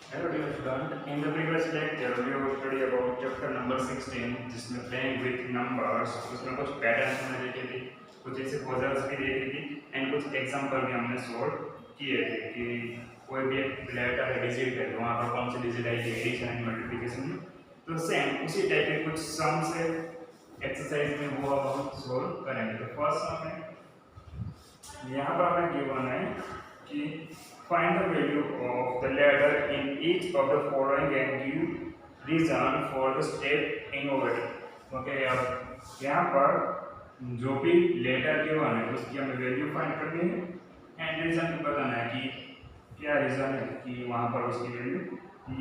Hello dear student, in the previous lecture we have studied about chapter number 16 जिसमें playing with numbers उसमें कुछ patterns हमने देखे थे, कुछ ऐसे पजल्स भी देखे थे एंड कुछ एग्जांपल भी हमने सॉल्व किए थे कि कोई भी एक लेटर है डिजिट है तो वहाँ पर कौन सी डिजिट आएगी एडिशन एंड मल्टीप्लिकेशन में। तो सेम उसी टाइप के कुछ सम्स है एक्सरसाइज में वो अब हम सॉल्व करेंगे। तो फर्स्ट हमें यहाँ पर हमें गिवन है कि find the value of the letter in each of the following and give reason for the step innovated। Okay, अब यहाँ पर जो भी लेटर गिवन है उसकी हमें वैल्यू फाइंड करनी है एंड रीजन भी बताना है कि क्या रीजन है कि वहाँ पर उसकी वैल्यू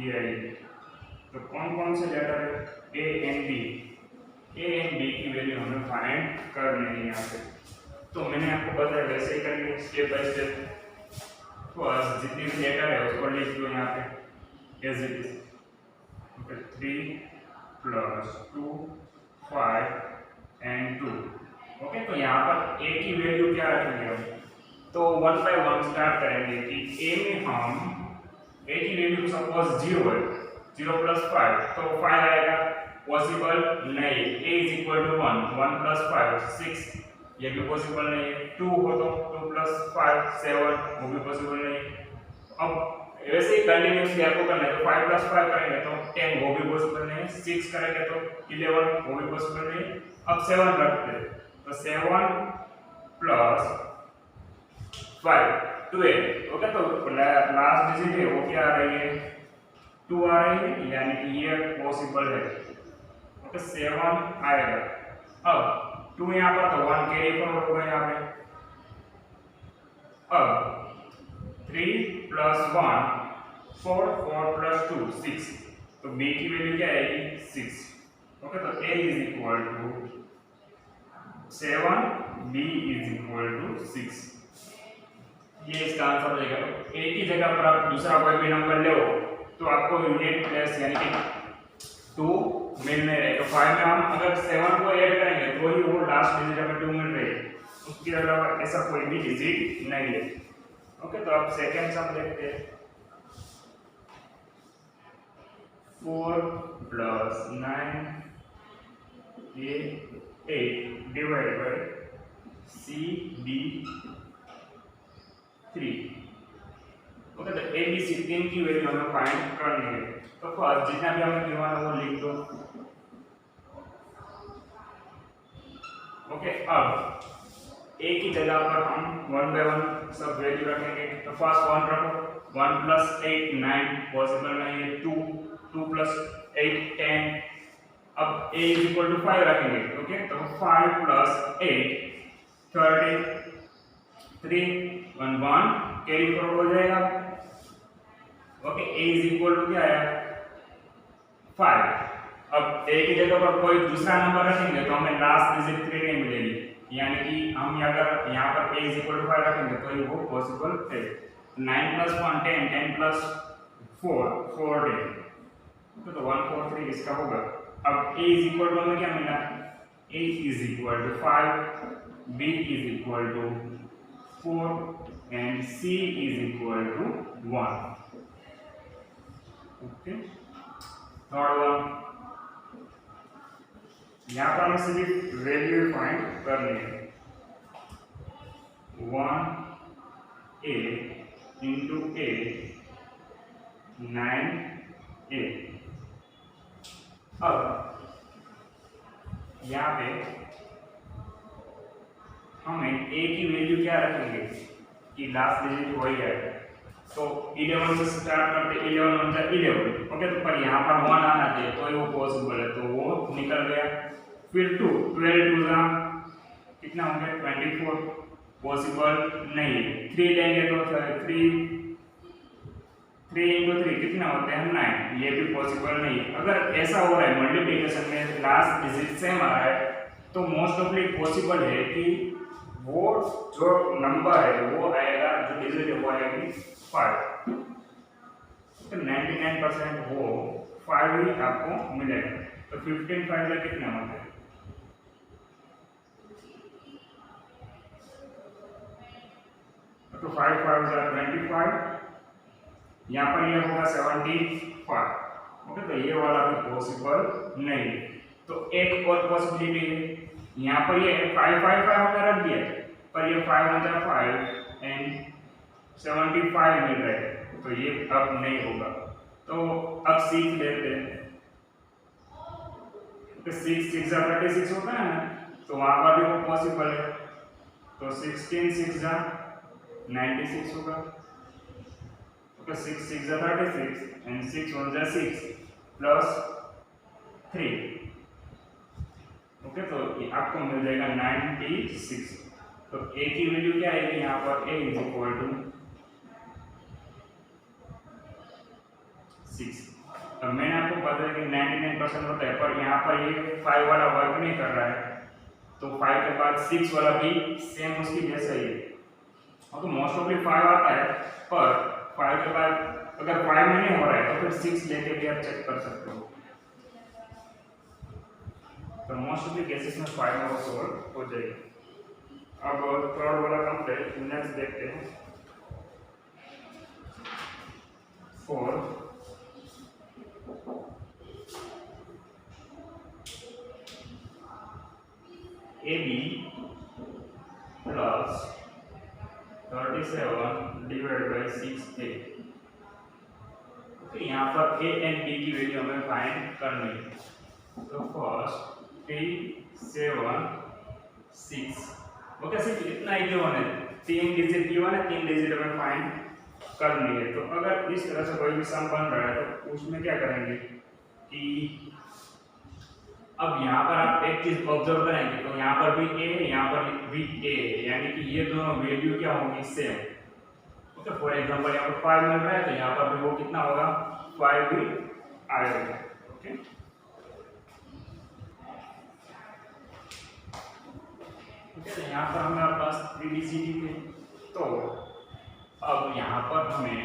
ये आएगी। तो कौन कौन से लेटर है ए एंड बी की वैल्यू हमें फाइंड करनी है यहाँ पे। तो मैंने आपको बताया वैसे ही करेंगे स्टेप बाय स्टेप। फर्स्ट जितनी भी लेटर है उसको लिख दो यहाँ पे as it is. Okay, 3 plus 2 5 and 2। Okay, तो यहाँ पर ए की वैल्यू क्या रखेंगे हम, तो वन बाय वन स्टार्ट करेंगे कि ए में हम ए की वैल्यू सपोज 0 है, 0 प्लस 5 तो 5 आएगा, पॉसिबल नहीं। ए इज इक्वल टू 1, 1 प्लस 5 6, ये भी पॉसिबल नहीं है। 2 हो तो 2 प्लस 5 7, वो भी पॉसिबल नहीं है। अब वैसे ही कंटिन्यूअसली आपको करना है तो 5 प्लस 5 करेंगे तो 10, वो भी पॉसिबल नहीं है। 6 करेंगे तो 11, वो भी पॉसिबल नहीं है। अब 7 रखते हैं तो 7 प्लस 5 12। ओके, तो लास्ट डिजिट है वो क्या आ रही है, 2 आ रही है, यानी कि ये पॉसिबल है। ओके, 7 आएगा। अब 2 यहाँ पर तो 1 कैरी फॉरवर्ड होगा यहाँ पे। अब 3 प्लस 1 4, 4 प्लस 2 6, तो b की वैल्यू क्या आएगी 6। ओके, तो a is equal to 7, b is equal to 6। ये इसका आंसर हो जाएगा। तो a की जगह पर आप दूसरा कोई भी नंबर ले तो आपको यूनिट प्लेस यानी कि 2 मिलने रहे। तो 5 में हम अगर 7 को ऐड करेंगे तो ही वो लास्ट डिजिट हमें 2 मिल रही है, उसके अलावा ऐसा कोई भी डिजिट नहीं है। ओके, तो अब सेकंड सम देखते हैं। 4 प्लस 9 ये 8 divide by C B 3। Okay, तो ए बी सी तीन की वैल्यू हमें फाइंड करनी है। तो फर्स्ट जितना भी हमें गिवन है वो लिख दो। ओके, अब ए की जगह पर हम 1 बाय 1 सब वैल्यू रखेंगे। तो फर्स्ट 1 रखो, 1 प्लस 8 9, पॉसिबल नहीं है। 2 प्लस 8 10। अब a इज इक्वल टू 5 रखेंगे। ओके, तो 5 प्लस 8 13, 3 1 1 कैरी फॉरवर्ड हो जाएगा। Okay, a is equal to क्या आया 5। अब a की जगह पर कोई दूसरा नंबर रखेंगे तो हमें लास्ट डिजिट 3 नहीं मिलेगी, यानी कि हम अगर यहाँ पर a इज इक्वल टू 5 रखेंगे तो वो पॉसिबल है। 9 प्लस 1 10, 10 प्लस 4 14। तो 1 4 3 इसका होगा। अब a इज इक्वल टू हमें क्या मिला, a is equal to 5, b is equal to 4 and c is equal to 1। Okay, third one, यहाँ पर हमें सिर्फ वैल्यू फाइंड करनी है। 1a into a 9a। अब यहाँ पे हमें a की वैल्यू क्या रखेंगे कि लास्ट डिजिट वही है। तो 11 से स्टार्ट करते, 11 1 11। ओके, तो पर यहाँ पर 1 आना चाहिए तो वो पॉसिबल है, तो वो निकल गया। फिर 2 12 2 का कितना हो गया 24, पॉसिबल नहीं है। 3 लेंगे तो 3 इंटू 3 कितना होते हैं 9, ये भी पॉसिबल नहीं है। अगर ऐसा हो रहा है मल्टीप्लिकेशन में लास्ट डिजिट सेम आ रहा है तो मोस्ट ऑफली पॉसिबल है कि वो जो नंबर है वो आएगा, जो डिजिट है वो आएगी 5। तो 99% वो 5 ही आपको मिलेगा। तो 15 5 का कितना होता है, तो 5 5 25 यहाँ पर ये होगा 75। ओके, तो ये वाला भी पॉसिबल नहीं है। तो एक और पॉसिबिलिटी है, यहाँ पर ये 555 हमने रख दिया, पर ये 5 × 5 एंड 75 मिल रहा है, तो ये अब नहीं होगा। तो अब 6 लेते हैं, तो 6 6 जा 36 होता है ना, तो वहाँ पर भी वो पॉसिबल है। तो 16 6 जा 96 होगा। तो 6 6 जा 36 एंड 6 1 जा 6 प्लस 3। ओके, तो ये आपको मिल जाएगा 96। तो a की वैल्यू क्या आएगी यहाँ पर, a इज इक्वल टू 6। अब मैंने आपको बताया कि 99% होता है, पर यहाँ पर ये 5 वाला वर्क नहीं कर रहा है, तो 5 के बाद 6 वाला भी सेम उसकी जैसा ही है। तो मोस्ट ऑफली 5 आता है, पर 5 के बाद अगर 5 में नहीं हो रहा है तो फिर 6 लेके भी आप चेक कर सकते हो। तो मोस्ट ऑफ द केसेस में 5 और सॉल्व हो जाएगा। अब थर्ड वाला कंप्लीट, नेक्स्ट देखते हैं। 4 AB plus 37 divide by 6A। Okay, यहाँ पर A एंड B की वैल्यू हमें फाइंड करनी है। तो फर्स्ट 3 7 6। ओके, सिर्फ इतना ही गिवन है, 3 डिजिट गिवन है, 3 डिजिट हमें फाइंड करनी है। तो अगर इस तरह से कोई भी सम बन रहा है तो उसमें क्या करेंगे कि अब यहाँ पर आप एक चीज ऑब्जर्व करेंगे, तो यहाँ पर भी a, यहाँ पर भी a, यानी कि ये दोनों वैल्यू क्या होंगी, सेम। ओके, फॉर एग्जांपल यहाँ पर 5 मिल रहा है, तो यहाँ पर भी वो कितना होगा, 5 भी आएगा। ओके, तो यहाँ पर हमारे पास 3DCD थे, तो अब यहाँ पर हमें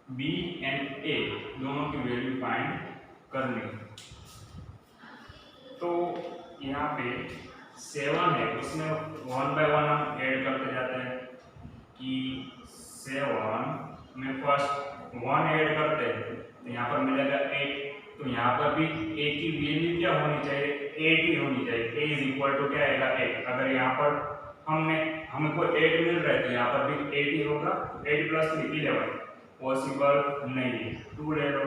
b एंड a दोनों की वैल्यू फाइंड करनी है। तो यहाँ पे 7 है, उसमें 1 बाय 1 हम ऐड करते जाते हैं कि 7 में फर्स्ट 1 ऐड करते हैं, तो यहाँ पर मिलेगा 8। तो यहाँ पर भी a की वैल्यू क्या होनी चाहिए, 8 ही होनी चाहिए। a इज इक्वल टू क्या आएगा, 8। अगर यहाँ पर हमको 8 मिल रहा है, तो यहाँ पर भी 8 ही होगा। 8 प्लस 3 11 पॉसिबल नहीं है। 2 ले लो,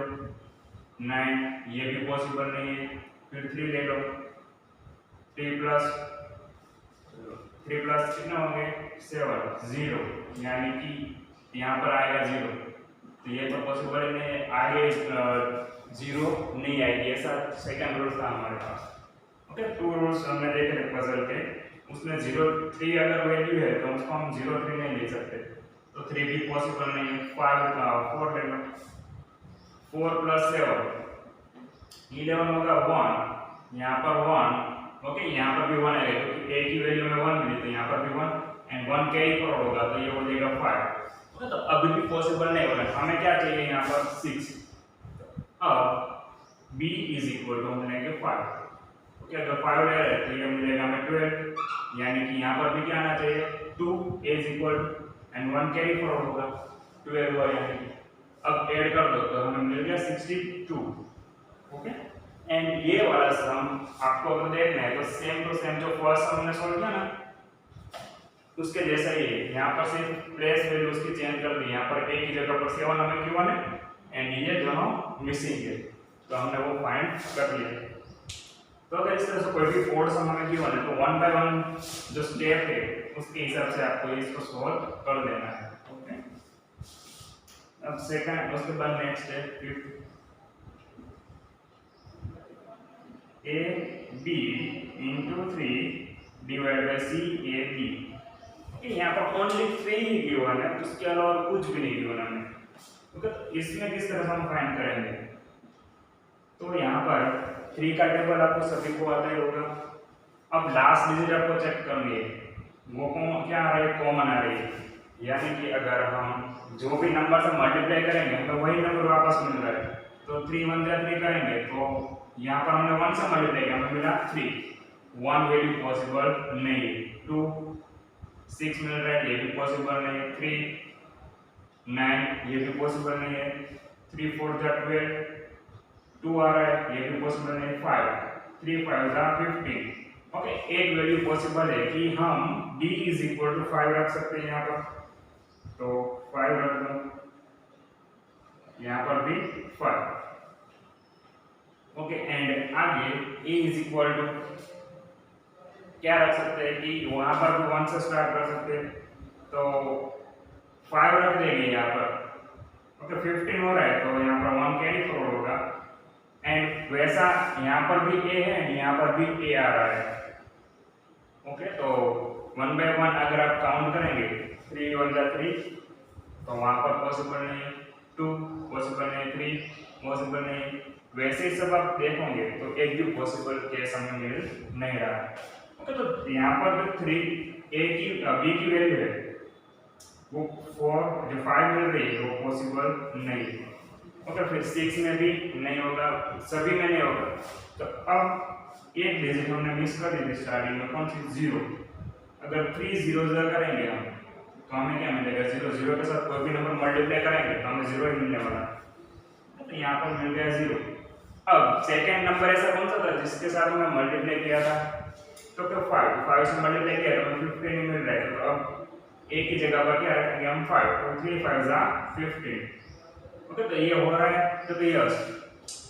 9 ये भी पॉसिबल नहीं है। फिर 3 ले लो, 3 प्लस कितना होंगे, 7 0, यानी कि यहाँ पर आएगा 0, तो ये तो पॉसिबल नहीं है, आगे 0 नहीं आएगी। ऐसा सेकंड रूल था हमारे पास। ओके, 2 रूल्स हमने देखे थे पजल के, उसमें 0 3 अगर वैल्यू है तो उसको हम 0 3 नहीं ले सकते, तो 3 भी पॉसिबल नहीं है। 4 ले लो, 4 प्लस 7 11 होगा 1, यहाँ पर 1। ओके, यहाँ पर भी 1 आएगा, क्योंकि a की वैल्यू में 1 मिली, तो यहाँ पर भी 1 एंड 1 कैरी फॉरवर्ड होगा, तो ये हो जाएगा 5। ओके, तो अभी भी पॉसिबल नहीं हो रहा है। हमें क्या चाहिए यहाँ पर 6। अब b इज इक्वल टू हम लेंगे 5। ओके, अगर 5 ले रहे हैं तो ये मिलेगा हमें 12, यानी कि यहाँ पर भी क्या आना चाहिए, 2 a is equal and 1 carry forward होगा, 12 हुआ, यानी कि अब ऐड कर दो तो हमें मिल गया 62। ओके, एंड ये वाला सम आपको अगर देखना है तो सेम टू सेम जो फर्स्ट सम हमने सॉल्व किया ना उसके जैसा ही है। यहाँ पर सिर्फ प्लेस वैल्यू उसकी चेंज कर दी, यहाँ पर a की जगह पर 7 हमें गिवन है एंड ये दोनों मिसिंग है, तो हमने वो फाइंड कर लिया। तो अगर इस तरह से कोई भी फोर्थ सम हमें गिवन है तो 1 बाय 1 जो स्टेप है उसके हिसाब से आपको इसको सॉल्व कर लेना है। ओके, अब सेकंड, उसके बाद नेक्स्ट है fifth, a b into 3 divide by c a b। Okay, यहाँ पर ओनली 3 ही गिवन है, उसके अलावा कुछ भी नहीं गिवन है। ओके, तो इसमें किस तरह से हम फाइंड करेंगे, तो यहाँ पर 3 का टेबल आपको सभी को आता ही होगा। अब लास्ट डिजिट आपको चेक करनी है, वो क्या आ रहा है, कॉमन आ रही है, यानी कि अगर हम जो भी नंबर से मल्टीप्लाई करेंगे हमें वही नंबर वापस मिल रहा है, तो 3 1 जा 3 करेंगे तो यहाँ पर हमने 1 से मल्टीप्लाई किया, हमें मिला 3। 1 वैल्यू पॉसिबल नहीं है। 2 6 मिल रहा है, ये भी पॉसिबल नहीं है। 3 9 ये भी पॉसिबल नहीं है। 3 4 जा 12, 2 आ रहा है ये भी पॉसिबल नहीं है। 5 3 5 जा 15। ओके, एक वैल्यू पॉसिबल है कि हम b इज इक्वल टू 5 रख सकते हैं यहाँ पर, तो 5 रख दो, यहाँ पर भी 5। ओके, एंड आगे a इज इक्वल टू क्या रख सकते हैं कि वहां पर भी 1 से स्टार्ट कर सकते हैं, तो 5 रख देंगे यहाँ पर। ओके, 15 हो रहा है तो यहाँ पर 1 कैरी फॉरवर्ड होगा, एंड वैसा यहाँ पर भी a है एंड यहाँ पर भी a आ रहा है। ओके, तो 1 बाय 1 अगर आप काउंट करेंगे 3 1 जा 3, तो वहां पर पॉसिबल नहीं, 2 पॉसिबल नहीं, 3 पॉसिबल नहीं। वैसे ही सब आप देखोगे तो एक भी पॉसिबल केस हमें मिल नहीं रहा है। ओके, तो यहाँ पर जो 3 a की b की वैल्यू है वो 4 जो 5 मिल रही है वो पॉसिबल नहीं है। ओके, फिर 6 में भी नहीं होगा, सभी में नहीं होगा। तो अब एक डिजिट हमने मिस कर दी थी स्टार्टिंग में, कौन सी 0। अगर 3 0 0 करेंगे हम तो हमें क्या मिलेगा, 0 0 के साथ कोई भी नंबर मल्टीप्लाई करेंगे तो हमें 0 ही मिलने वाला है। तो यहाँ पर मिल गया 0। अब सेकंड नंबर ऐसा कौन सा था जिसके साथ हमने मल्टीप्लाई किया था, तो क्या 5 से मल्टीप्लाई किया तो हमें 15 ही मिल रहा है। तो अब एक ही जगह पर क्या रखेंगे हम 5, तो 3 5 जा 15। ओके, तो ये हो रहा है, तो यस।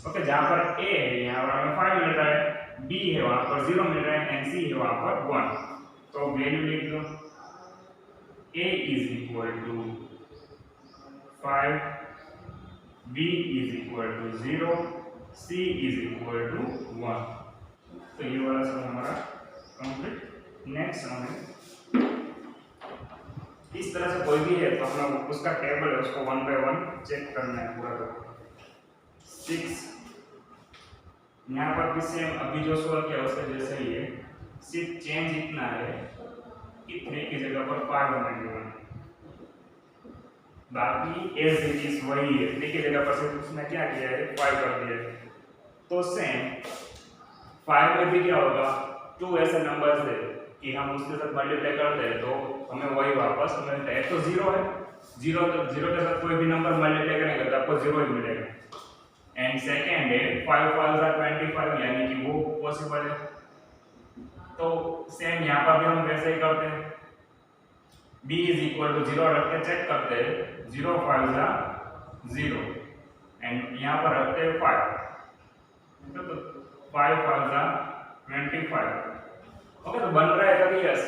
ओके, जहाँ पर a है यहाँ पर हमें 5 मिल रहा है, b है वहाँ पर 0 मिल रहा है, एंड c है वहाँ पर 1। तो वैल्यू लिख दो, a is equal to 5, b is equal to 0, c is equal to 1। तो ये वाला सब हमारा कंप्लीट। नेक्स्ट हमें इस तरह से कोई भी है तो अपना उसका टेबल है उसको 1 बाय 1 चेक करना है पूरा। तो 6 यहाँ पर भी सेम अभी जो सॉल्व किया उसके जैसा ही है, सिर्फ चेंज इतना है कि 3 की जगह पर 5 होना चाहिए, बाकी एज इट इज वही है। 3 की जगह पर सिर्फ उसने क्या किया है 5 कर दिया है। तो सेम 5 में भी क्या होगा, 2 ऐसे नंबर्स है कि हम उसके साथ मल्टीप्लाई करते हैं तो हमें वही वापस मिलता है। तो 0 है, 0 के साथ कोई भी नंबर मल्टीप्लाई करेंगे तो आपको 0 ही मिलेगा। एंड सेकेंड है 5 5 जा 25, यानी कि वो पॉसिबल है। तो सेम यहाँ पर भी हम वैसे ही करते हैं, b इज इक्वल टू 0 रख के चेक करते हैं, 0 5 जा 0, एंड यहाँ पर रखते हैं 5, तो 5 5 जा 25। ओके, तो बन रहा है कभी यस।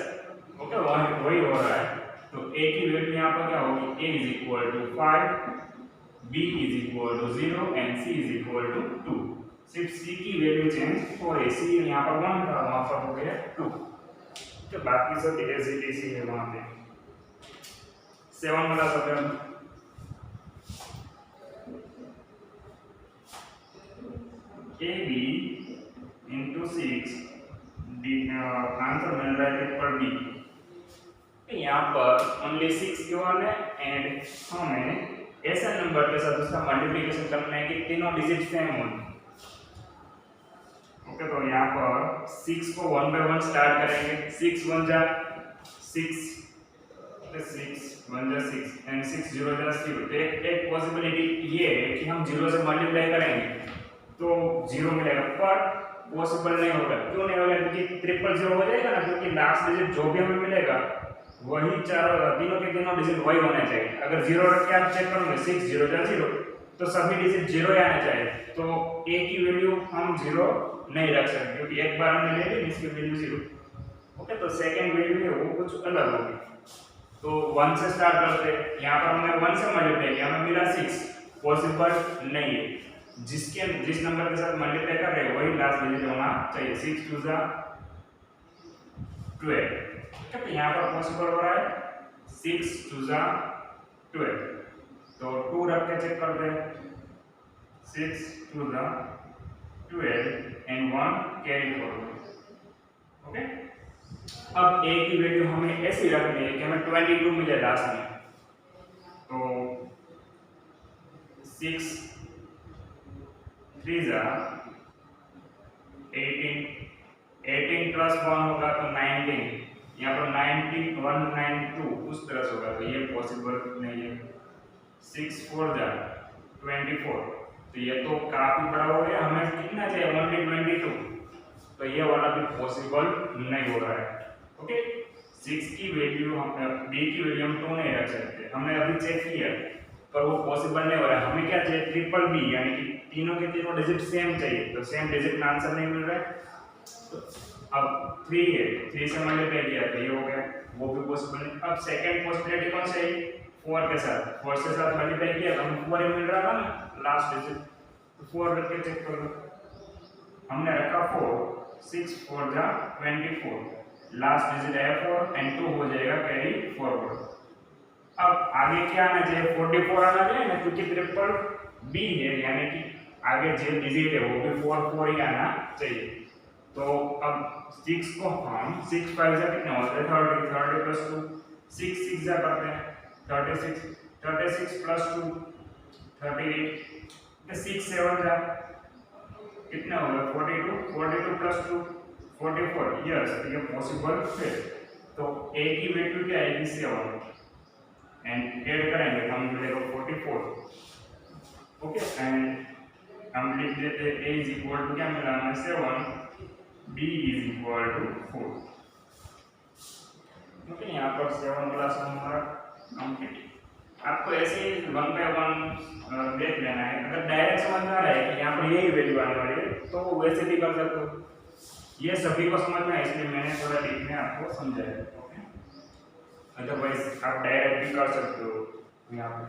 ओके, वही हो रहा है। तो a की वैल्यू यहाँ पर क्या होगी, a is equal to 5, b is equal to 0 and c is equal to 2। सिर्फ c की वैल्यू चेंज हो रही, c यहाँ पर 1 था वहाँ पर हो गया 2। तो बाकी सब एज इट इज है वहाँ पे। 7 वाला सब है, ab इंटू 6 आंसर मिल रहा है पर b। यहाँ पर ओनली 6 गिवन है एंड हमें ऐसा नंबर के साथ उसका मल्टीप्लिकेशन करना है कि तीनों डिजिट सेम हो। ओके, तो यहाँ पर 6 को 1 बाय 1 स्टार्ट करेंगे, 6 1 जा 6, 6 1 जा 6 एंड 6 0 जा 0। तो एक पॉसिबिलिटी ये है कि हम 0 से मल्टीप्लाई करेंगे तो 0 मिलेगा, पर पॉसिबल नहीं होगा। क्यों नहीं होगा, क्योंकि ट्रिपल 0 हो जाएगा ना, क्योंकि लास्ट डिजिट जो भी हमें मिलेगा वही तीनों के तीनों डिजिट वही होने चाहिए। अगर 0 रख के आप चेक करोगे 6 0 जा 0, तो सभी डिजिट 0 ही आने चाहिए। तो a की वैल्यू हम 0 नहीं रख सकते क्योंकि एक बार हमने ले ली इसकी वैल्यू 0। ओके, तो सेकंड वैल्यू है वो कुछ अलग होगी। तो 1 से स्टार्ट करते हैं, यहाँ पर हमने 1 से मल्टीप्लाई किया, हमें मिला 6, पॉसिबल नहीं है। जिस नंबर के साथ मल्टीप्लाई कर रहे हैं वही लास्ट डिजिट होना चाहिए। 6 2 जा 12, तो यहाँ पर पॉसिबल हो रहा है 6 2 जा 12। तो 2 रख के चेक करते हैं, 6 2 जा 12 एंड 1 कैरी फॉरवर्ड। ओके, अब a की वैल्यू हमें ऐसी रखनी है कि हमें 22 मिले लास्ट में। तो 6 3 जा 18, 18 प्लस 1 होगा तो 19, यहाँ पर 19 192 उस तरह से होगा, तो ये पॉसिबल नहीं है। 6 4 जा 24, तो ये तो काफी बड़ा हो गया, हमें कितना चाहिए ओनली 22, तो ये वाला भी पॉसिबल नहीं हो रहा है। ओके, 6 की वैल्यू हम b की वैल्यू हम 2 नहीं रख सकते, हमने अभी चेक किया पर वो पॉसिबल नहीं हो रहा है। हमें क्या चाहिए ट्रिपल b, यानी कि तीनों के तीनों डिजिट सेम चाहिए, तो सेम डिजिट में आंसर नहीं मिल रहा है। तो अब 3 है, 3 से मल्टीप्लाई किया तो ये हो गया, वो भी पॉसिबल नहीं। अब सेकंड पॉसिबिलिटी कौन सी है 4 के साथ, 4 से साथ मल्टीप्लाई किया तो हमें 4 ही मिल रहा था ना लास्ट डिजिट, तो 4 रख के चेक कर लो। हमने रखा 4, 6 4 जा 24, लास्ट डिजिट है 4 एंड 2 हो जाएगा कैरी फॉरवर्ड। अब आगे क्या आना चाहिए 44 आना चाहिए ना, क्योंकि ट्रिपल b है, यानी कि आगे जो डिजिट है वो भी 4 4 ही आना चाहिए। तो अब 6 को हम 6 5 जा कितना होता है 30, 30 प्लस 2, 6 6 जा करते हैं 36, 36 प्लस 2 38, 6 7 जा कितना होगा 42, 42 प्लस 2 44, यस ये पॉसिबल है। तो a की वैल्यू क्या आएगी 7 एंड ऐड करेंगे तो हमें मिलेगा 44। ओके, एंड हम लिख देते हैं a इज इक्वल टू क्या मिला हमें 7, b is equal to 4। Okay, यहाँ पर 7 प्लस हमारा कंप्लीट। आपको ऐसे ही 1 बाय 1 देख लेना है, अगर डायरेक्ट समझ में आ रहा है कि यहाँ पर यही वैल्यू आने वाली है तो वैसे भी कर सकते हो। ये सभी को समझ में आए इसलिए मैंने थोड़ा डीप में आपको समझाया। ओके, अदरवाइज आप डायरेक्ट भी कर सकते हो यहाँ पर।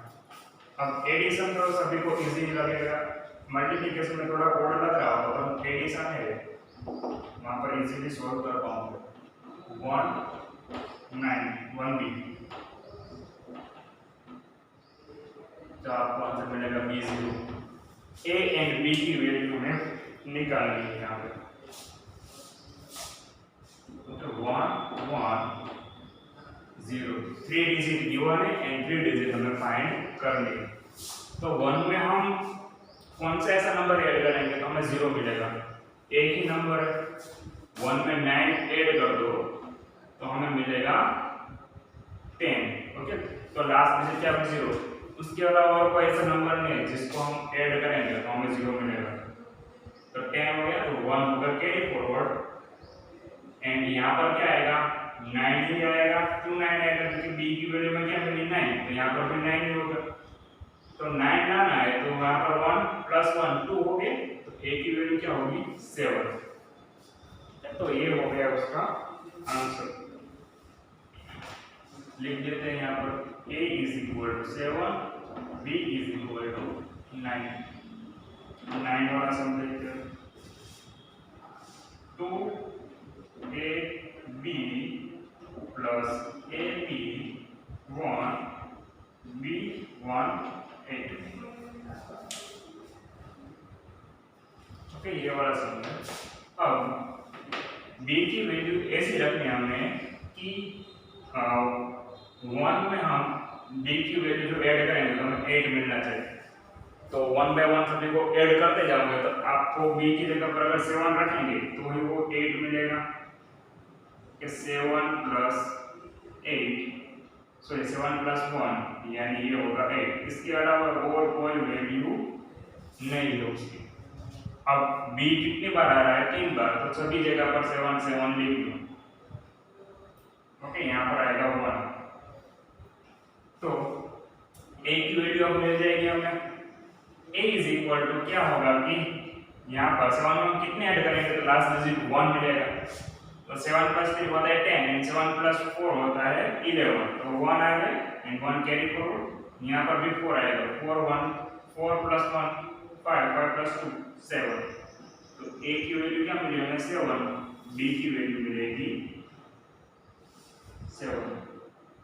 अब एडिशन तो सभी को इजी लगेगा, मल्टीप्लिकेशन में थोड़ा ओड लग रहा होगा तो एडिशन है वहाँ पर इजीली सॉल्व कर पाऊंगा। 1 9 1 b, तो आपको आंसर मिलेगा b 0। a एंड b की वैल्यू में निकालनी है यहाँ पे, तो 1 1 0 3 डिजिट गिवन है एंड 3 डिजिट हमें फाइंड करनी है। तो 1 में हम कौन सा ऐसा नंबर ऐड करेंगे तो हमें 0 मिलेगा, एक ही नंबर है। 1 में 9 ऐड कर दो तो हमें मिलेगा 10। ओके, तो लास्ट डिजिट क्या है 0, उसके अलावा और कोई ऐसा नंबर नहीं है जिसको हम ऐड करेंगे तो हमें 0 मिलेगा। तो 10 हो गया, तो 1 होगा कैरी फॉरवर्ड एंड यहाँ पर क्या आएगा 9 ही आएगा, क्यों 9 आएगा क्योंकि b की वैल्यू में क्या मिली 9, तो यहाँ पर भी 9 ही होगा। तो 9 लाना है तो यहाँ पर 1 प्लस 1 2 हो गए, तो a की वैल्यू क्या होगी 7। तो ये हो गया उसका आंसर। लिख देते हैं यहाँ पर a is equal to 7, b is equal to 9। 9 वाला सम देखते हैं, 2ab plus ab 1 b 1 8। Okay, ये वाला सम है। अब b की वैल्यू ऐसी रखनी है हमें कि 1 में हम b की वैल्यू जो ऐड करेंगे तो हमें 8 मिलना चाहिए। तो 1 बाय 1 सभी को ऐड करते जाओगे तो आपको b की जगह पर अगर 7 रखेंगे तो ही वो 8 मिलेगा, कि 7 प्लस 8 सॉरी 7 प्लस 1 यानी ये होगा 8। इसके अलावा और कोई वैल्यू नहीं है उसकी। अब b कितनी बार आ रहा है 3 बार, तो सभी जगह पर 7 7 लिख लो। ओके, यहाँ पर आएगा 1। तो a की वैल्यू अब मिल जाएगी हमें, a इज इक्वल टू क्या होगा कि यहाँ पर 7 में हम कितने ऐड करेंगे तो लास्ट डिजिट 1 मिलेगा, तो 7 प्लस 3 होता है 10 एंड 7 प्लस 4 होता है 11, तो 1 आ गया एंड 1 कैरी फॉरवर्ड। यहाँ पर भी 4 आएगा, 4 प्लस 1 5 5 प्लस 2 7। तो a की वैल्यू क्या मिलेगी हमें 7, b की वैल्यू मिलेगी 7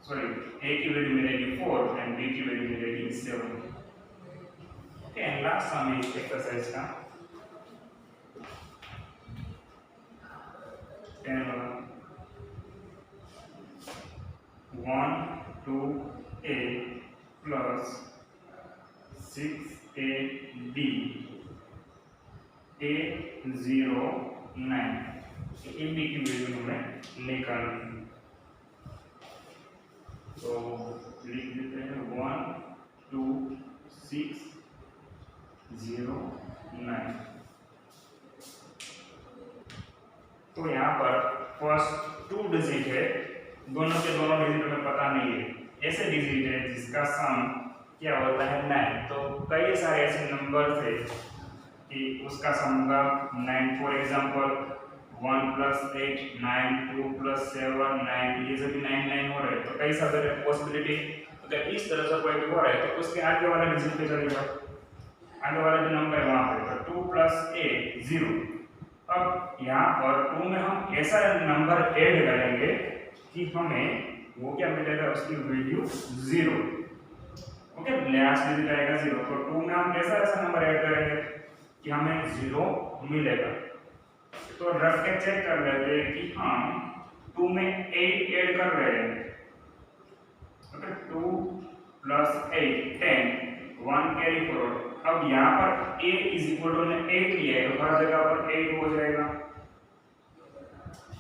सॉरी a की वैल्यू मिलेगी 4 एंड b की वैल्यू मिलेगी 7। ओके, एंड लास्ट सम इस एक्सरसाइज का 10 वाला 1 2a plus 6ab a 0 9, a b की वैल्यू हमें निकालनी है। तो लिख देते हैं 1 2609। तो यहाँ पर फर्स्ट 2 डिजिट है, दोनों के दोनों डिजिट हमें पता नहीं है, ऐसे डिजिट है जिसका सम क्या होता है 9। तो कई सारे ऐसे नंबर थे कि उसका सम होगा 9। फॉर एग्जांपल 1 + 8 9, 2 + 7 9, ये सभी 9 9 हो रहे हैं। तो कई सारे पॉसिबिलिटी, अगर इस तरह से कोई भी हो रहा है तो उसके आगे वाला डिजिट पे चले जाओ, आगे वाला जो नंबर है वहाँ पे। तो 2 + 8 0। अब यहाँ पर 2 में हम ऐसा नंबर ऐड करेंगे कि हमें वो क्या मिलेगा, उसकी वैल्यू 0। ओके, लास्ट डिजिट आएगा 0। तो 2 में हम ऐसा नंबर ऐड करेंगे कि हमें 0 मिलेगा। तो रख के चेक कर लेते हैं कि हम 2 में 8 ऐड कर रहे हैं। Okay, 2 + 8 10, 1 carry forward. अब यहाँ पर a = 8 लिया है तो हर जगह पर 8 हो जाएगा,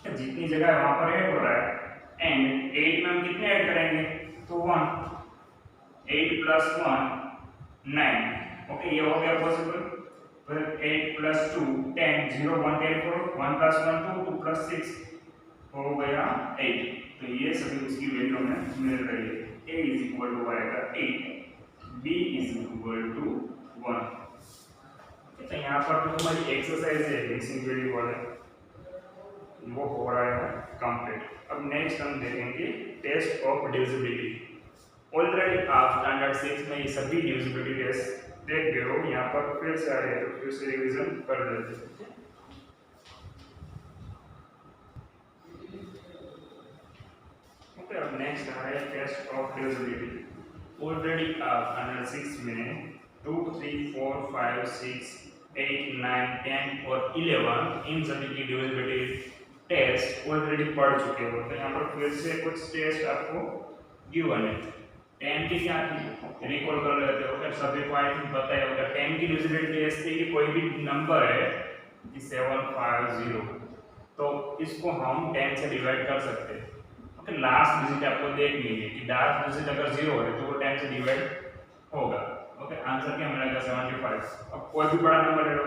जितनी जगह है वहां पर 8 हो रहा है। एंड 8 में हम कितने ऐड करेंगे, तो 1, 8 + 1 9। ओके, ये हो गया पॉसिबल। फिर 8 + 2 10, 0 1 कैरी फॉरवर्ड, 1 + 1 2, 2 + 6 हो गया 8। तो ये सभी उसकी वैल्यू हमें मिल रही है। a = आएगा 8, b = 1। तो यहाँ पर जो हमारी एक्सरसाइज है मिक्सिंग वैल्यू वाले, वो हो रहा है कंप्लीट। अब नेक्स्ट हम देखेंगे टेस्ट ऑफ डिविजिबिलिटी। ऑलरेडी आप स्टैंडर्ड 6 में ये सभी डिविजिबिलिटी टेस्ट देख गए हो, यहाँ पर फिर से आए तो फिर से रिवीजन कर लेते हैं। ओके, अब नेक्स्ट आ रहा है टेस्ट ऑफ डिविजिबिलिटी। ऑलरेडी आप स्टैंडर्ड 6 में 2 3 4 5 6 8 9 10 और 11 इन सभी की डिविजिबिलिटी टेस्ट ऑलरेडी पढ़ चुके हो। तो यहाँ पर फिर से कुछ टेस्ट आपको गिवन है। 10 की क्या थी, रिकॉल कर लेते हो, अगर सभी को आई थिंक पता है होगा। 10 की डिविजिबिलिटी ऐसी है कि कोई भी नंबर है कि 750, तो इसको हम 10 से डिवाइड कर सकते हैं। ओके, लास्ट डिजिट आपको देखनी है कि लास्ट डिजिट अगर 0 है तो वो 10 से डिवाइड होगा। ओके, आंसर क्या मिलेगा 75। अब कोई भी बड़ा नंबर ले लो,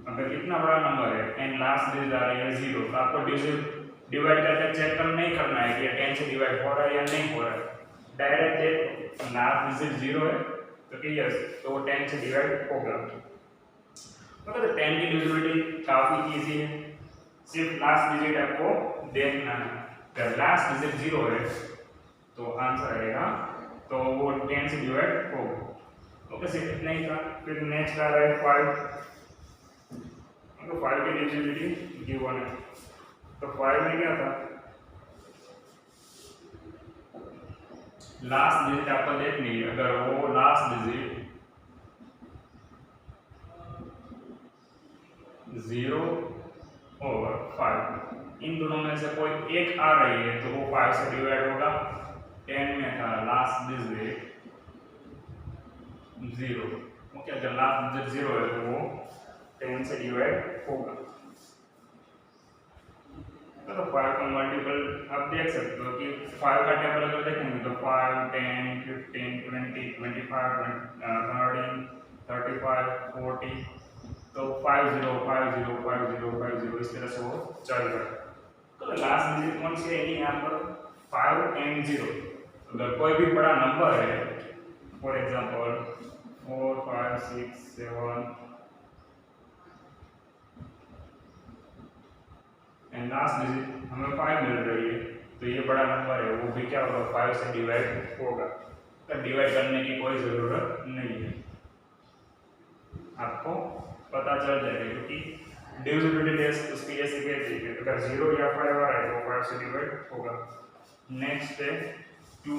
अगर कितना बड़ा नंबर है एंड लास्ट डिजिट आ रही है 0, तो आपको डिवाइड करके चेक नहीं करना है कि 10 से डिवाइड हो रहा है या नहीं हो रहा है। डायरेक्ट देखो, लास्ट डिजिट 0 है तो यस, तो वो 10 से डिवाइड होगा। मतलब 10 की डिविजिबिलिटी काफी इजी है, सिर्फ लास्ट डिजिट आपको देखना है। अगर लास्ट डिजिट 0 है तो आंसर आएगा, तो वो 10 से डिवाइड होगा। ओके, सिर्फ इतना ही था। फिर नेक्स्ट आ रहा है 5। तो 5 की डिविजिबिलिटी गिवन है। तो 5 में क्या था, लास्ट डिजिट आपको देखनी है। अगर वो लास्ट डिजिट 0 और 5 इन दोनों में से कोई एक आ रही है तो वो 5 से डिवाइड होगा। 10 में था लास्ट डिजिट 0। ओके, अगर लास्ट डिजिट 0 है तो वो 10 से डिवाइड होगा। तो 5 का मल्टीपल आप देख सकते हो कि 5 का टेबल अगर देखेंगे तो 5 10 15 20 25 13 35 40, तो 50 50 50 50 इस तरह से वो चल रहा है। तो लास्ट डिजिट कौन सी है यहाँ पर 5 and 0। अगर कोई भी बड़ा नंबर है, for example 4 5 6 7 and last digit हमें 5 मिल रही है, तो ये बड़ा नंबर है, वो भी क्या होगा 5 से डिवाइड होगा। तो डिवाइड करने की कोई ज़रूरत नहीं है, आपको पता चल जाएगा, क्योंकि डिविजिबिलिटी टेस्ट उसकी ऐसी कहती है अगर 0 या 5 आ रहा है तो 5 से डिवाइड होगा। नेक्स्ट है 2।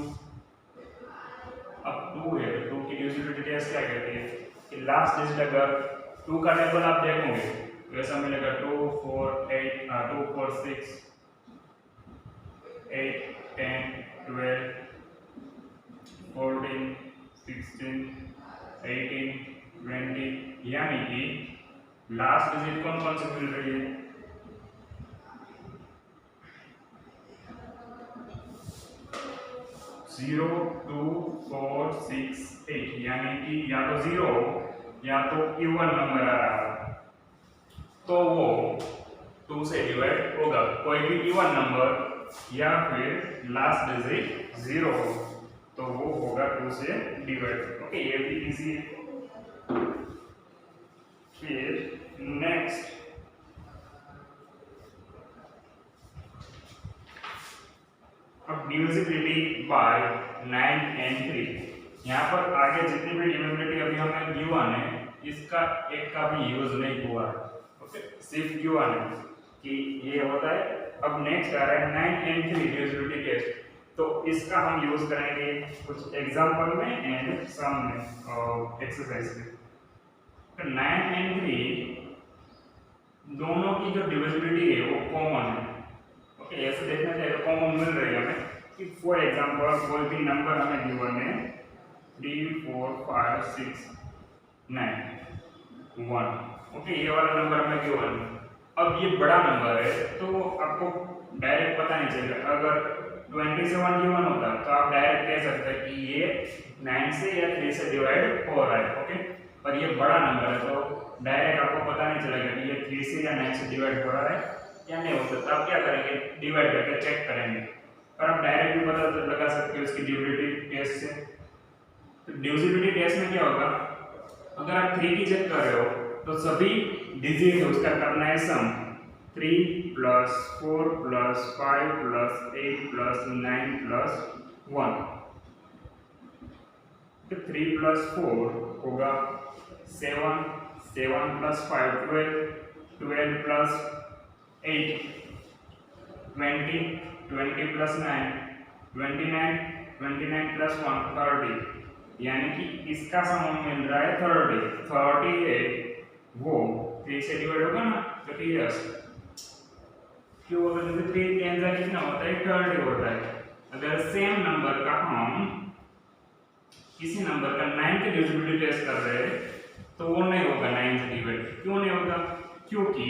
अब 2 है, 2 की डिविजिबिलिटी टेस्ट क्या कहती है कि लास्ट डिजिट अगर 2 का टेबल आप देखोगे वैसा मिलेगा 2 4 8 2 4 6 8 10 12 14 16 18 20, यानी कि लास्ट डिजिट कौन कौन से मिल रही है 0 2 4 6 8 यानी कि या तो 0 या तो इवन नंबर आ रहा है तो वो 2 से डिवाइड होगा। कोई भी इवन नंबर या फिर लास्ट डिजिट 0 तो वो होगा 2 से डिवाइड। ओके, ये भी इजी है। फिर नेक्स्ट अब डिविजिबिलिटी बाय 9 एंड 3। यहाँ पर आगे जितनी भी डिविजिबिलिटी अभी हमें गिवन है इसका एक का भी यूज नहीं हुआ है। ओके, सिर्फ गिवन है कि ये होता है। अब नेक्स्ट आ रहा है 9 एंड 3 डिविजिबिलिटी टेस्ट, तो इसका हम यूज करेंगे कुछ एग्जांपल में एंड सम में और एक्सरसाइज में। तो 9 एंड 3 दोनों की जो डिविजिबिलिटी है वो कॉमन है। ओके, ऐसे देखना चाहिए तो कॉमन मिल रही है हमें कि फॉर एग्जांपल कोई भी नंबर हमें गिवन है 3 4 5 6 9 1। ओके, ये वाला नंबर हमें गिवन है। अब ये बड़ा नंबर है तो आपको डायरेक्ट पता नहीं चलेगा। अगर 27 गिवन होता तो आप डायरेक्ट कह सकते हैं कि ये 9 से या 3 से डिवाइड हो रहा है। ओके, पर ये बड़ा नंबर है तो डायरेक्ट आपको पता नहीं चलेगा कि ये 3 से या 9 से डिवाइड हो रहा है या नहीं हो सकता। आप क्या करेंगे, डिवाइड करके चेक करेंगे। पर आप डायरेक्ट भी पता लगा सकते हो इसकी डिविजिबिलिटी टेस्ट से। तो डिविजिबिलिटी टेस्ट में क्या होगा, अगर आप 3 की चेक कर रहे हो तो सभी डिजिट उसका करना है सम। 3 + 4 + 5 + 8 + 9 + 1। तो 3 + 4 होगा 7 7 + 5 12 12 + 8 20 20 + 9 29 29 + 1 30। यानी कि इसका सम मिल रहा है 30। 30 है वो 3 से डिवाइड होगा ना, तो यस क्यों होगा, क्योंकि 3 10 का कितना होता है 30 होता है। अगर सेम नंबर का हम किसी नंबर का 9 की डिविजिबिलिटी टेस्ट कर रहे हैं तो वो नहीं होगा 9 से डिवाइड। क्यों नहीं होगा, क्योंकि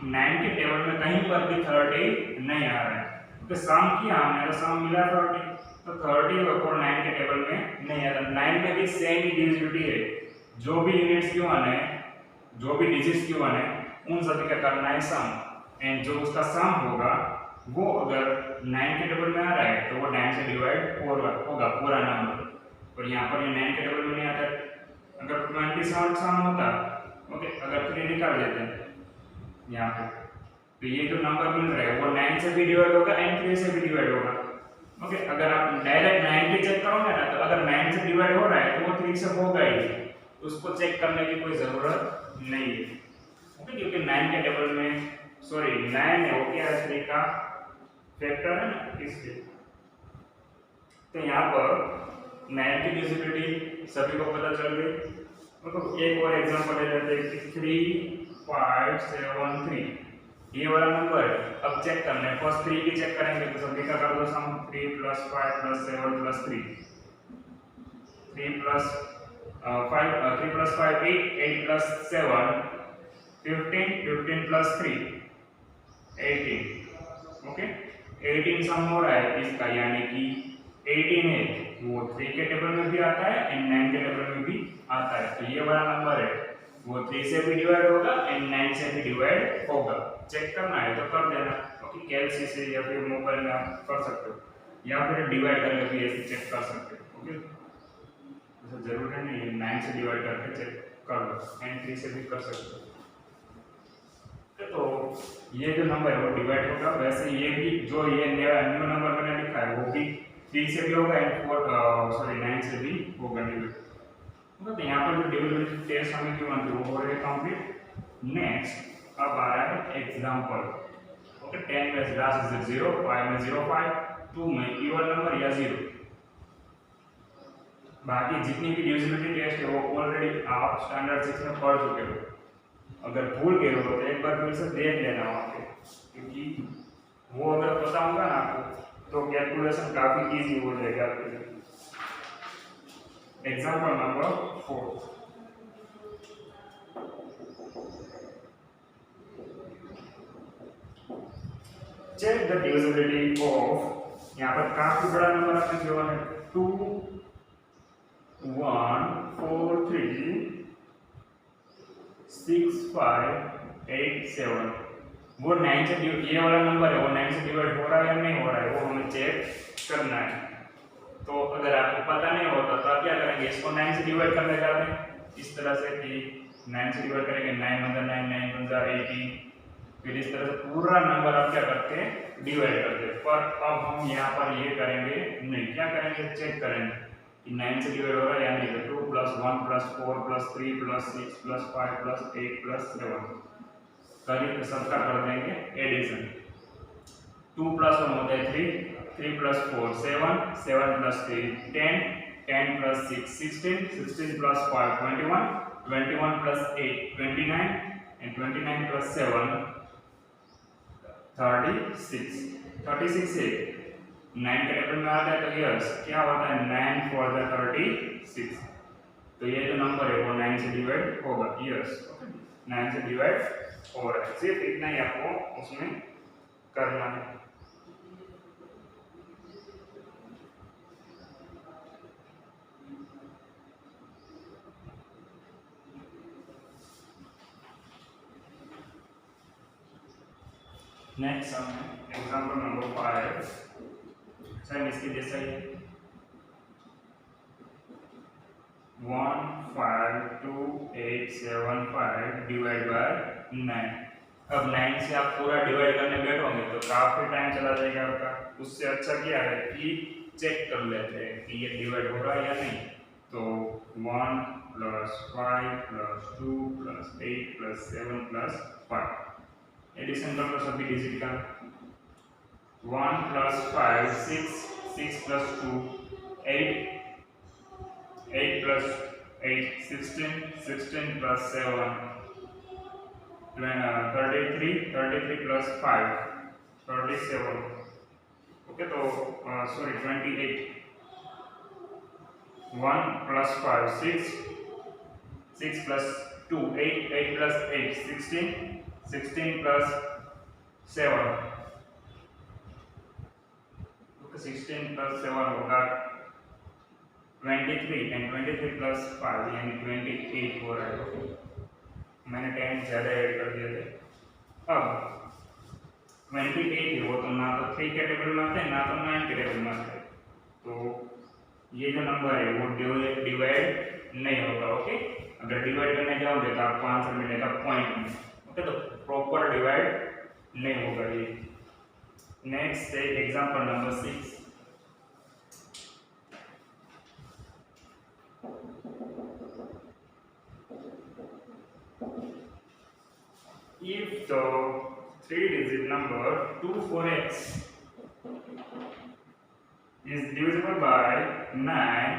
9 के टेबल में कहीं पर भी 30 नहीं आ रहा है। तो सम किया हमने तो सम मिला 30, तो 30 और 9 के टेबल में नहीं आ रहा। 9 में भी सेम ही डिविजिबिलिटी है। जो भी यूनिट्स गिवन है, जो भी डिजिट्स गिवन है उन सभी का करना है सम। एंड जो उसका सम होगा वो अगर 9 के टेबल में आ रहा है तो वो 9 से डिवाइड होगा पूरा नंबर। और यहाँ पर ये 9 के टेबल में नहीं आता। अगर 27 सम होता, ओके, अगर 3 निकाल देते हैं यहाँ पे तो ये जो नंबर मिल रहा है वो 9 से भी डिवाइड होगा एंड 3 से भी डिवाइड होगा। ओके, अगर आप डायरेक्ट 9 पे चेक करोगे ना तो अगर 9 से डिवाइड हो रहा है तो वो 3 से होगा ही, उसको चेक करने की कोई ज़रूरत नहीं है। ओके, क्योंकि 9 के टेबल में सॉरी 9 है वो क्या है 3 का फैक्टर है ना, इसलिए। तो यहाँ पर 9 की डिविजिबिलिटी सभी को पता चल गई। मतलब एक और एग्जांपल ले लेते हैं कि 3 5 7 3 ये वाला नंबर अब चेक करना है। फर्स्ट 3 की चेक करेंगे तो सभी का कर दो सम। 3 + 5 + 7 + 3 3 + 5 8 8 + 7 15 15 + 3 18। ओके, 18 सम हो रहा है इसका, यानी कि 18 है वो 3 के टेबल में भी आता है एंड 9 के टेबल में भी आता है। तो ये वाला नंबर है वो 3 से भी डिवाइड होगा एंड 9 से भी डिवाइड होगा। चेक करना है तो कर देना। ओके, कैलसी से या फिर मोबाइल में आप कर सकते हो या फिर डिवाइड करके भी ऐसे चेक कर सकते हो। ओके, ऐसा जरूरी नहीं है 9 से डिवाइड करके चेक कर लो, एंड 3 से भी कर सकते हो। तो ये जो नंबर है वो डिवाइड होगा। वैसे ये भी जो ये न्यू नंबर मैंने लिखा है वो भी 3 से भी होगा एंड 9 से भी होगा डिवाइड। तो यहाँ पर जो डिविजिबिलिटी टेस्ट हमें क्यों बनती है वो हो रही है कंप्लीट। नेक्स्ट अब आ रहा है एग्जांपल। ओके, 10 में लास्ट डिजिट 0, 5 में 0 5, 2 में इवन नंबर या 0। बाकी जितनी भी डिविजिबिलिटी टेस्ट है वो ऑलरेडी आप स्टैंडर्ड 6 में पढ़ चुके हो। अगर भूल गए हो तो एक बार फिर से देख लेना वहाँ पे, क्योंकि वो अगर पता होगा ना आपको तो कैलकुलेशन काफ़ी इजी हो जाएगा आपके लिए। Example number 4। Check the divisibility of यहाँ पर काफी बड़ा नंबर आपने जो है 2 1 4 3 6 5 8 7, वो 9 से ये वाला नंबर है वो 9 से डिवाइड हो रहा है या नहीं हो रहा है वो हमें चेक करना है। तो अगर आपको पता नहीं होता तो आप क्या करेंगे, इसको 9 से डिवाइड करने जाते हैं इस तरह से कि 9 से डिवाइड करेंगे 9 × 9 9 × 18, फिर इस तरह से पूरा नंबर आप क्या करते हैं डिवाइड करते हैं। पर अब हम यहाँ पर ये करेंगे नहीं, क्या करेंगे चेक करेंगे कि 9 से डिवाइड हो रहा है या नहीं। तो 2 + 1 + 4 + 3 + 6 + 5 + 8 + 7 करीब सबका कर देंगे एडिशन। 2 + 1 होता है 3, 3 + 4 7, 7 + 3 10, 10 + 6 16, 16 + 5 21, 21 + 8 29, and 29 + 7 36, 36 है 9 के टेबल में आता है तो यस क्या होता है 9 4 द 36। तो ये जो नंबर है वो 9 से डिवाइड होगा, यस ओके 9 से डिवाइड हो रहा है। सिर्फ इतना ही आपको उसमें करना है। नेक्स्ट सम है एग्जांपल नंबर 5, सर इसके जैसा ही 1 5 2 8 7 5 डिवाइड बाय 9। अब 9 से आप पूरा डिवाइड करने बैठोगे तो काफी टाइम चला जाएगा आपका। उससे अच्छा क्या है कि चेक कर लेते हैं कि ये डिवाइड हो रहा है या नहीं। तो 1 + 5 + 2 + 8 + 7 + 5 एडिशन कर लो सभी डिजिट का। 1 + 5 6, 6 + 2 8, 8 + 8 16, 16 + 7 33, 33 + 5 37, ओके तो सॉरी 28। 1 + 5 6, 6 + 2 8, 8 + 8 16, 16 + 7, ओके 16 + 7 होगा 23, एंड 23 + 5 यानी 28 हो रहा है। मैंने 10 ज़्यादा ऐड कर दिए थे। अब 28 है वो तो ना तो 3 के टेबल में आते हैं ना तो 9 के टेबल में आते हैं। तो ये जो नंबर है वो डिवाइड नहीं होगा, ओके। अगर डिवाइड करने जाओगे तो आपको आंसर मिलेगा पॉइंट में, ओके। तो प्रॉपर डिवाइड नहीं होगा ये। नेक्स्ट है example number 6। If the 3-digit number 24x is divisible by 9,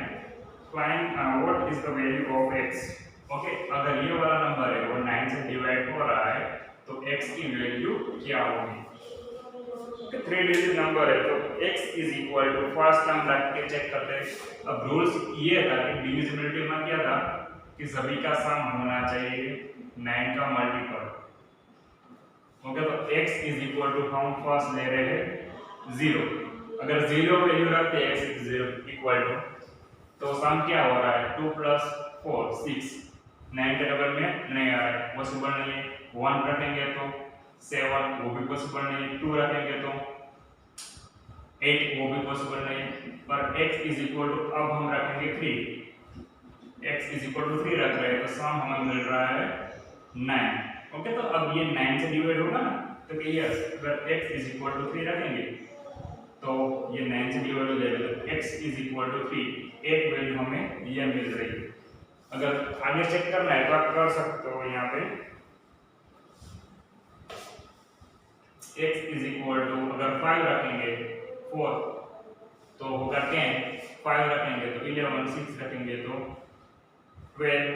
find what is the value of x। Okay अगर ये वाला नंबर है वो 9 से डिवाइड हो रहा है तो x की वैल्यू क्या होगी। 3-digit नंबर है तो x = फर्स्ट टर्म रख के चेक करते हैं। अब रूल्स ये था कि डिविजिबिलिटी में क्या था कि सभी का सम होना चाहिए 9 का मल्टीपल, ओके। तो x = हम फर्स्ट ले रहे हैं 0। अगर 0 वैल्यू रखते हैं x तो सम क्या हो रहा है 2 + 4 6, 9 के डबल में नहीं आ रहा है, पॉसिबल नहीं है। 1 रखेंगे तो 7 वो भी पॉसिबल नहीं है, 2 रखेंगे तो 8 वो भी पॉसिबल नहीं है। पर x अब हम रखेंगे 3, x = 3 रख रहे हैं तो सम हमें मिल रहा है 9, ओके। तो अब ये 9 से डिवाइड होगा ना तो यस अगर x = 3 रखेंगे तो ये 9 से डिवाइड हो जाएगा तो x = 3, एक वैल्यू हमें ये मिल रही है। अगर आगे चेक करना है तो आप कर सकते हो यहाँ पे x अगर 5 रखेंगे 4 तो होगा 10, 5 रखेंगे तो 11, 6 रखेंगे तो 12।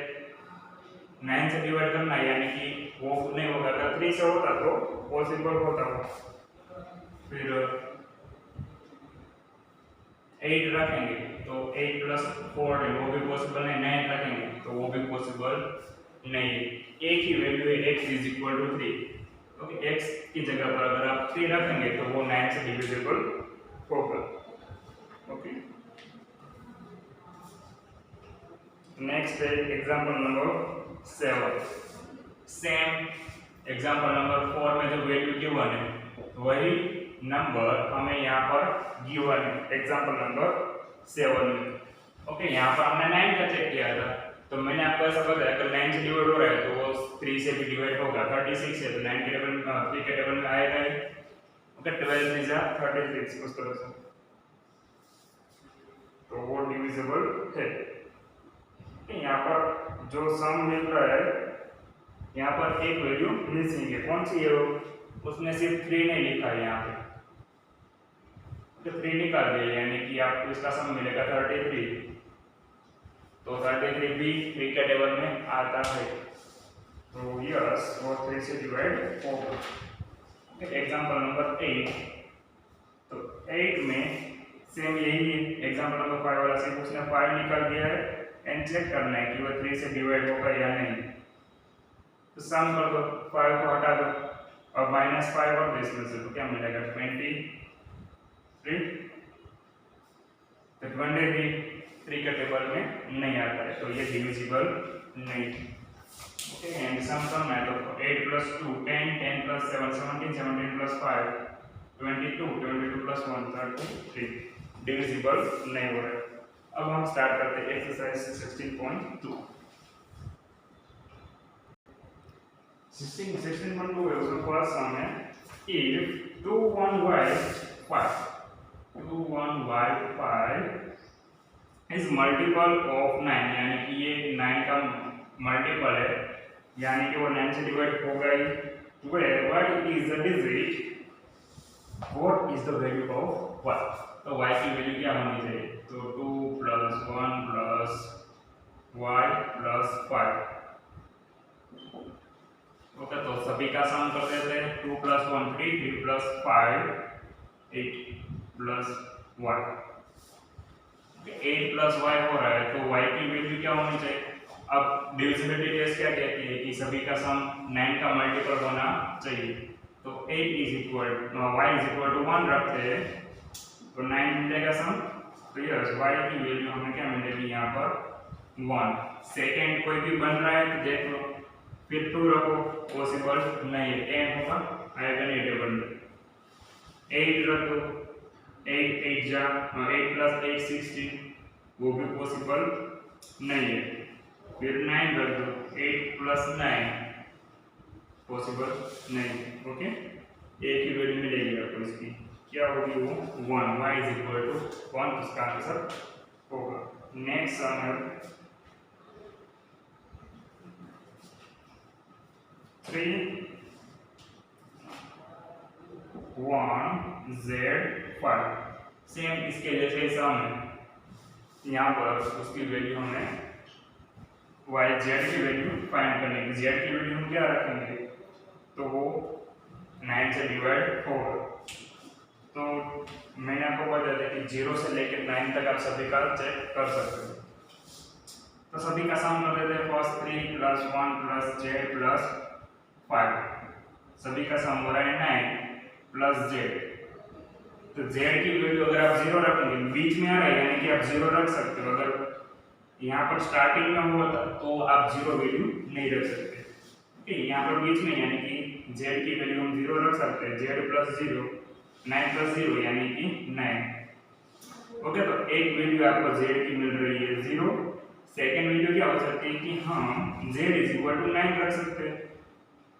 9 से डिवाइड करना है यानी कि वो नहीं होगा। अगर 3 से होता तो पॉसिबल होता वो। फिर 8 रखेंगे तो 8 + 4 है वो भी पॉसिबल नहीं। 9 रखेंगे तो वो भी पॉसिबल नहीं है। एक ही वैल्यू है x = 3, ओके। x की जगह पर अगर आप 3 रखेंगे तो वो 9 से डिविजिबल होगा। नेक्स्ट है example number 7। Same example number 4 में जो वैल्यू गिवन है वही नंबर हमें यहाँ पर गिवन है एग्जांपल नंबर 7 में। ओके, यहाँ पर हमने 9 का चेक किया था, तो मैंने आपको ऐसा बताया अगर 9 से डिवाइड हो रहा है तो वो 3 से भी डिवाइड होगा। 36 है तो 9 के टेबल में 3 के टेबल में आएगा ही। ओके, 12 में जा 36 उस तरह से, तो वो डिविजिबल है। यहाँ पर जो सम मिल रहा है यहाँ पर एक वैल्यू मिसिंग है, कौन सी है वो? उसने सिर्फ 3 नहीं लिखा है यहाँ पे, तो 3 निकाल दिया, यानी कि आपको इसका सम मिलेगा 33। तो 33 भी 3 के टेबल में आता है, तो यस वो 3 से डिवाइड होगा। एग्जांपल नंबर 8, तो 8 में सेम यही है एग्जांपल नंबर 5 वाला, सिर्फ उसने 5 निकाल दिया है एंड चेक करना है कि वो 3 से डिवाइड होगा या नहीं। तो सम कर दो, 5 को हटा दो और -5 और दो इसमें से, तो क्या मिलेगा 23। तो 23 3 के टेबल में नहीं आता है, तो ये डिविजिबल नहीं है। ओके, एंड सम करना है तो 8 + 2 10, 10 + 7 17, 17 + 5 22, 22 + 1 33, डिविजिबल नहीं हो रहा है। अब हम स्टार्ट करते हैं एक्सरसाइज 16.2। 16.2 है, उसमें फर्स्ट सम है if 21y5 is multiple of 9, यानी कि ये 9 का मल्टीपल है, यानी कि वो 9 से डिवाइड होगा ही, where what is the digit, what is the value of y, तो y की वैल्यू क्या होनी चाहिए? तो 2 + 1 + y + 5। ओके, तो सभी का सम कर देते हैं। 2 + 1 3, 3 + 5 8 + y, 8 + y हो रहा है, तो y की वैल्यू क्या होनी चाहिए? अब डिविजिबिलिटी टेस्ट क्या कहती है कि सभी का सम 9 का मल्टीपल होना चाहिए, तो 8 y = 1 रखते हैं तो 9 मिलेगा सम, तो यस y की वैल्यू हमें क्या मिलेगी यहाँ पर 1। सेकंड कोई भी बन रहा है तो देख लो, फिर 2 रखो, पॉसिबल नहीं है, 10 होगा आएगा नहीं टेबल में। 8 रख दो, 8 8 जा 8 + 8 16, वो भी पॉसिबल नहीं है। फिर 9 रख दो, 8 + 9 पॉसिबल नहीं। ओके, एक ही वैल्यू मिलेगी आपको इसकी, क्या होगी वो 1, y = 1, उसका आंसर होगा। नेक्स्ट सम है 3 1 z 5, सेम इसके जैसे सम है। यहाँ पर उसकी वैल्यू हमें y z की वैल्यू फाइंड करनी है। z की वैल्यू हम क्या रखेंगे, तो वो 9 से डिवाइड होगा। तो मैंने आपको बताया था कि 0 से लेकर 9 तक आप सभी का चेक कर सकते हो। तो सभी का सम कर देते हैं। फर्स्ट 3 + 1 + z + 5, सभी का सम हो रहा है 9 + z। तो z की वैल्यू अगर आप 0 रखेंगे, बीच में आ रहा है यानी कि आप 0 रख सकते हो। अगर यहाँ पर स्टार्टिंग में हुआ था तो आप 0 वैल्यू नहीं रख सकते। ठीक है, यहाँ पर बीच में यानी कि z की वैल्यू हम 0 रख सकते हैं। z + 0 9 + 0 यानी कि 9। ओके, तो एक वैल्यू आपको z की मिल रही है 0। सेकंड वैल्यू क्या हो सकती है कि हम z = 9 रख सकते हैं।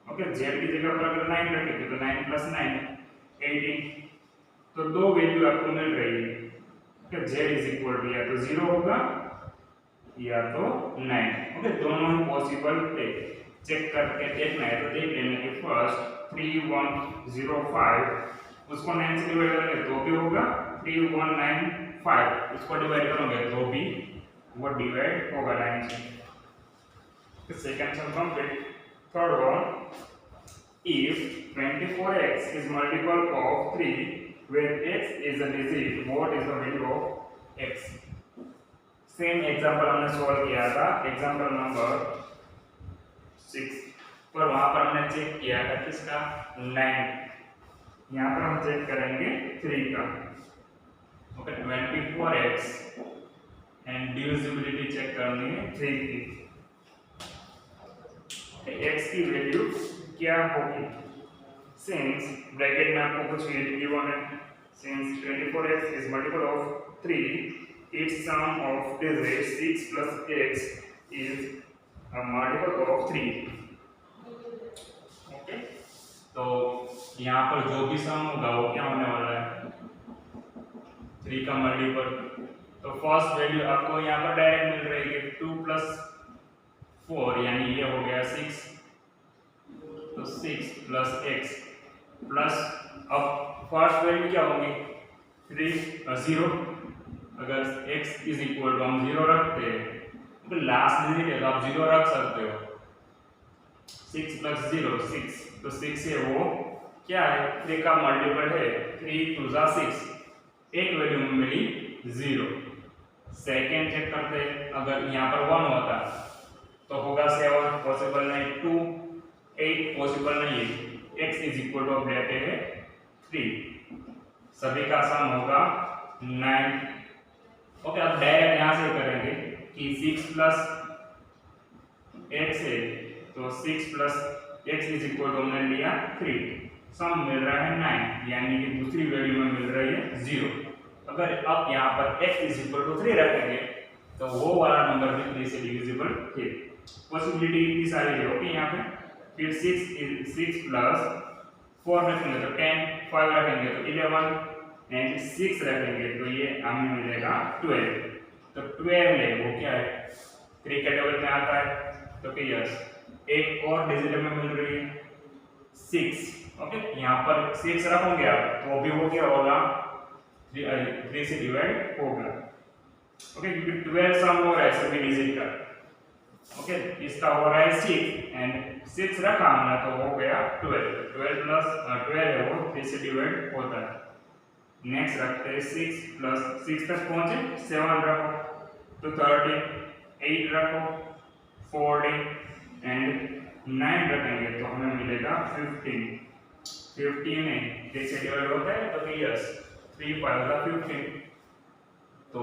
ओके, z की जगह पर अगर 9 रखेंगे तो 9 + 9 18, तो दो वैल्यू आपको मिल रही है। ओके, z = या तो 0 होगा या तो 9। ओके, दोनों ही पॉसिबल है, चेक करके देखना है तो देख लेना कि फर्स्ट 3105 उसको 9 से डिवाइड करेंगे तो भी होगा, 3195 उसको डिवाइड करोगे तो भी वो डिवाइड होगा 9 से। Second sum complete. Third one, if 24x is multiple of 3 where x is a digit, what is the value of x? Same example हमने सॉल्व किया था एग्जांपल नंबर 6 पर, वहां पर हमने चेक किया था किसका 9। यहाँ पर हम चेक करेंगे 3 का। Okay, 24x and and divisibility check करनी है 3 की। x की वैल्यू क्या होगी? सिंस ब्रैकेट में आपको कुछ वैल्यू गिवन है, since 24x is multiple of 3, its sum of digits 6 plus x is a multiple of 3। Okay, तो यहाँ पर जो भी सम होगा वो क्या होने वाला है? 3 का मल्टीपल। तो फर्स्ट वैल्यू आपको यहाँ पर डायरेक्ट मिल रही है 2 प्लस 4 यानी ये हो गया 6, तो 6 प्लस x प्लस अब फर्स्ट वैल्यू क्या होगी? 0। अगर x इज इक्वल टू हम 0 रखते हैं तो लास्ट डिजिट है तो आप 0 रख सकते हो। 6 प्लस 0 6, तो 6 से वो क्या है? 3 का मल्टीपल है, 3 2 जा 6, एक वैल्यू में मिली 0। सेकेंड चेक करते हैं, अगर यहाँ पर 1 होता तो होगा 7, पॉसिबल नहीं, 2 8 पॉसिबल नहीं है, x इज इक्वल टू अब लेते हैं 3, सभी का सम होगा 9। ओके, अब डायरेक्ट यहाँ से करेंगे कि 6 प्लस x है तो 6 plus x is equal to हमने लिया 3, सम मिल रहा है 9 यानी कि दूसरी वैल्यू में मिल रही है 0। अगर अब यहाँ पर x इज इक्वल टू 3 रखेंगे तो वो वाला नंबर भी 3 से डिविजिबल है। पॉसिबिलिटी इतनी सारी है। ओके, यहाँ पे फिर 6 प्लस 4 रखेंगे तो 10, 5 रखेंगे तो 11 एंड 6 रखेंगे तो ये हमें मिलेगा 12। तो 12 है वो क्या है? 3 के टेबल में आता है तो कि यस, एक और डिजिट में मिल रही है 6। ओके, यहाँ पर 6 रखोगे आप तो भी वो क्या होगा? 3 से डिवाइड होगा। ओके, क्योंकि 12 सम हो रहा है सभी डिजिट का। ओके, इसका हो रहा है 6 एंड 6 रखा हमने तो हो गया 12 प्लस 12 है वो 3 से डिवाइड होता है। नेक्स्ट रखते हैं 6 प्लस 6 तक पहुंचे 7 रखो तो 30, 8 रखो 40 एंड 9 रखेंगे तो हमें मिलेगा 15। 15 है 3 से डिवाइड होता है तो यस 3 5 का 15। तो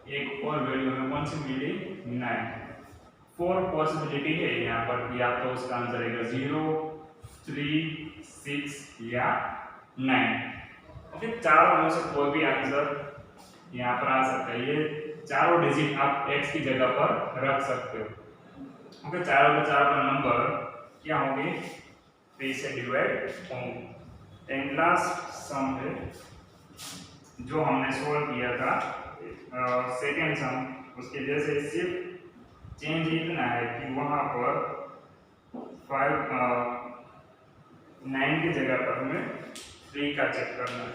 एक और वैल्यू हमें कौन सी मिली? 9। 4 पॉसिबिलिटी है यहाँ पर, या तो उसका आंसर है 0, 3, 6 या 9। ओके, चारों में से कोई भी आंसर यहाँ पर आ सकता है। ये चारों डिजिट आप x की जगह पर रख सकते हो। ओके, चारों के चारों नंबर क्या होंगे? 3 से डिवाइड होंगे। एंड लास्ट सम है जो हमने सोल्व किया था, सेकेंड सम, उसके जैसे सिर्फ चेंज इतना है कि वहाँ पर 9 की जगह पर हमें 3 का चेक करना है।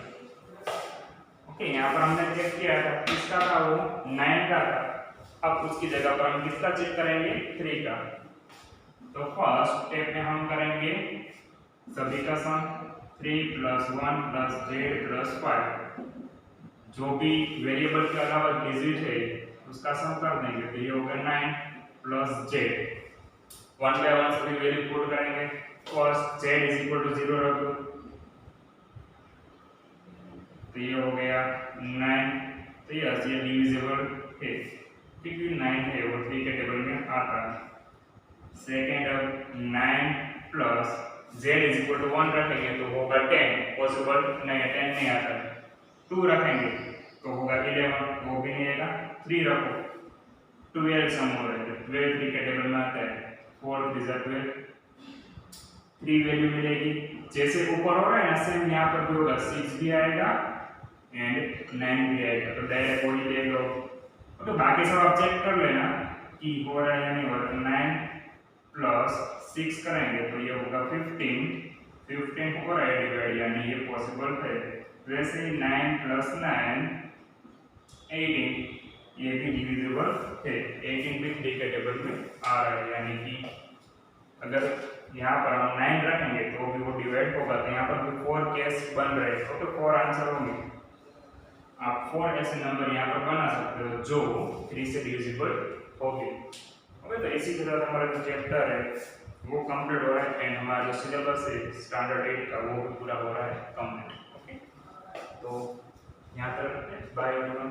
ओके, यहाँ पर हमने चेक किया था, किसका था वो? 9 का था। अब उसकी जगह पर हम किसका चेक करेंगे? 3 का। तो फर्स्ट स्टेप में हम करेंगे सभी का सम 3 प्लस 1 प्लस z प्लस 5, जो भी वेरिएबल के अलावा डिजिट है उसका सम कर देंगे तो ये होगा 9 प्लस z। 1 बाय 1 सभी वैल्यू पुट करेंगे। First z is equal to 0 रख दो तो ये हो गया 9। तो यस, ये डिविजिबल है क्योंकि 9 है वो 3 के टेबल में आता है। सेकेंड, अब 9 plus z is equal to 1 रखेंगे तो होगा 10, पॉसिबल नहीं है, 10 नहीं आता है। 2 रखेंगे तो होगा 11, वो भी नहीं आएगा। 3 रखो, 12 सम हो रहा है, 12 3 के टेबल में आता है, 4 3 जा 12, 3 वैल्यू मिलेगी। जैसे ऊपर हो रहा है ना सेम यहाँ पर भी होगा, 6 भी आएगा एंड 9 भी आएगा, तो डायरेक्ट वही ले लो। तो बाकी सब आप चेक कर लेना कि हो रहा है या नहीं हो रहा। तो 9 प्लस 6 करेंगे तो ये होगा 15 हो रहा है डिवाइड, यानी ये पॉसिबल है। वैसे ही 9 प्लस 9 18, ये भी डिविजिबल है। 18 भी 3 के टेबल में आ रहा है, यानी कि अगर यहाँ पर हम 9 रखेंगे तो भी वो डिवाइड होगा। तो यहाँ पर भी 4 केस बन रहे हैं, तो 4 आंसर होंगे। आप 4 ऐसे नंबर यहाँ पर बना सकते हो जो 3 से डिविजिबल होंगे। ओके, तो इसी के साथ हमारा जो चैप्टर है वो कंप्लीट हो रहा है एंड हमारा जो सिलेबस है स्टैंडर्ड 8 का वो भी पूरा हो रहा है कंप्लीट। ओके, तो यहाँ तक बाय एवरीवन।